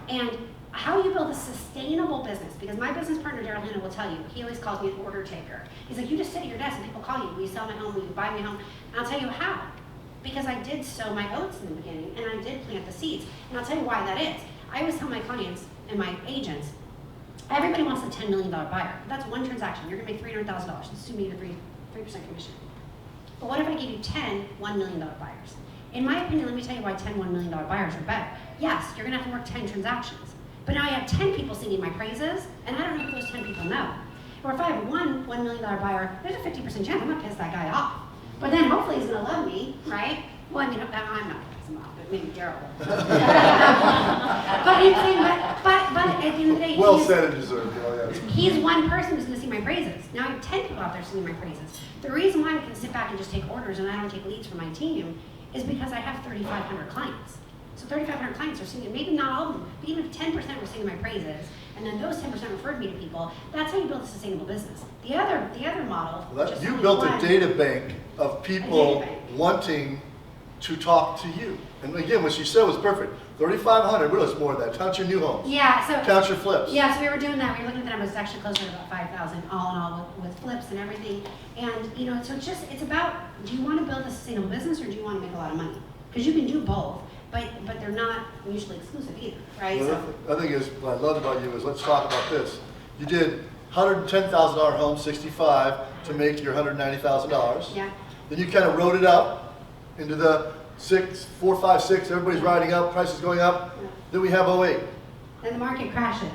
And how you build a sustainable business, because my business partner, Daryl Hanna, will tell you, he always calls me an order taker. He's like, you just sit at your desk and people call you, will you sell my home, will you buy my home? And I'll tell you how. Because I did sow my oats in the beginning, and I did plant the seeds. And I'll tell you why that is. I always tell my clients and my agents, everybody wants a $10 million buyer. That's one transaction. You're gonna make $300,000. Sue me to 3% commission. But what if I give you 10 $1 million buyers? In my opinion, let me tell you why 10 $1 million buyers are better. Yes, you're gonna have to work 10 transactions. But now I have 10 people singing my praises, and I don't know who those 10 people know. Or if I have one $1 million buyer, there's a 50% chance I'm gonna piss that guy off. But then hopefully he's gonna love me, right? Well, I mean, I'm not gonna piss him off, but maybe Daryl will. but at the end of the day, well said and deserved. He's one person who's gonna sing my praises. Now I have 10 people out there singing my praises. The reason why I can sit back and just take orders and I don't take leads from my team is because I have 3,500 clients. So 3,500 clients are singing, maybe not all of them, but even if 10% were singing my praises, and then those 10% referred me to people, that's how you build a sustainable business. The other model, you built a data bank of people wanting to talk to you. And again, what she said was perfect. 3,500, what else more than that? Count your new homes. Yeah, so count your flips. Yeah, so we were doing that. We were looking at that. It was actually closer to about 5,000 all in all with flips and everything. And you know, so it's about, do you want to build a sustainable business or do you want to make a lot of money? Because you can do both. But they're not mutually exclusive either, right? Well, so, I think is what I loved about you is, let's talk about this. You did $110,000 home, 65 to make your $190,000. Yeah. Then you kind of wrote it up into the 6, 4, 5, 6. Everybody's riding up, prices going up. Yeah. Then we have 08. Then the market crashes.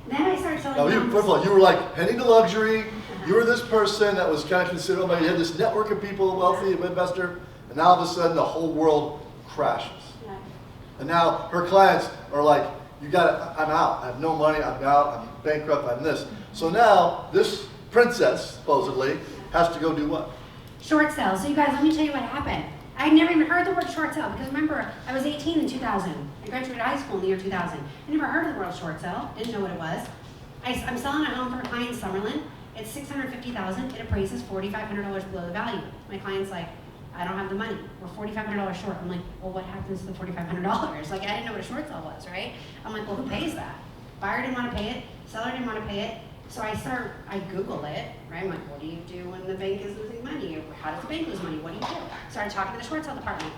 Then I started selling. Now, first of all, you were like heading to luxury. You were this person that was kind of considered. Oh, you had this network of people, wealthy, investor, and now all of a sudden the whole world crashes. And now her clients are like, you got it, I'm out. I have no money, I'm out, I'm bankrupt, I'm this. So now this princess, supposedly, has to go do what? Short sell. So you guys, let me tell you what happened. I never even heard the word short sell because remember, I was 18 in 2000. I graduated high school in the year 2000. I never heard of the word short sell, didn't know what it was. I'm selling a home for a client in Summerlin. It's $650,000, it appraises $4,500 below the value. My client's like, I don't have the money. We're $4,500 short. I'm like, well, what happens to the $4,500? Like, I didn't know what a short sale was, right? I'm like, well, who pays that? Buyer didn't want to pay it. Seller didn't want to pay it. So I Google it, right? I'm like, what do you do when the bank is losing money? How does the bank lose money? What do you do? Started talking to the short sale department.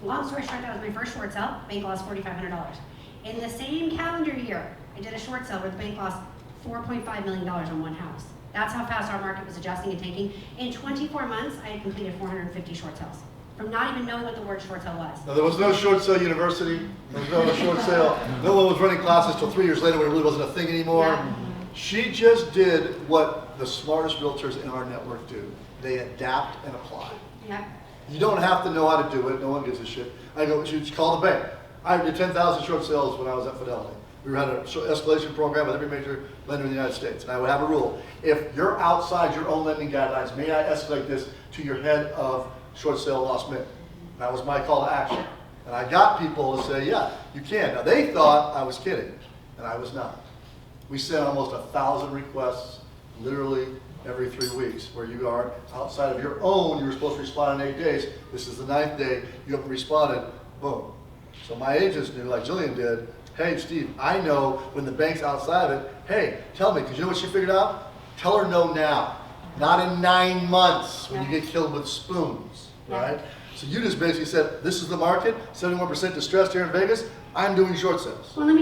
Long story short, that was my first short sale. Bank lost $4,500. In the same calendar year, I did a short sale where the bank lost $4.5 million on one house. That's how fast our market was adjusting and taking. In 24 months, I had completed 450 short sales from not even knowing what the word short sale was. Now, there was no short sale university. There was no short sale. No one was running classes till 3 years later when it really wasn't a thing anymore. Yeah. She just did what the smartest realtors in our network do. They adapt and apply. Yep. You don't have to know how to do it. No one gives a shit. I go, she called the bank. I did 10,000 short sales when I was at Fidelity. We had an escalation program with every major lender in the United States. And I would have a rule. If you're outside your own lending guidelines, may I escalate this to your head of short sale loss mint? That was my call to action. And I got people to say, yeah, you can. Now they thought I was kidding, and I was not. We sent almost 1,000 requests literally every 3 weeks where you are outside of your own. You were supposed to respond in 8 days. This is the 9th day. You haven't responded. Boom. So my agents knew, like Jillian did, hey, Steve, I know when the bank's outside of it, hey, tell me, because you know what she figured out? Tell her no now, not in 9 months when you get killed with spoons, right? So you just basically said, this is the market, 71% distressed here in Vegas, I'm doing short sales. Well, let me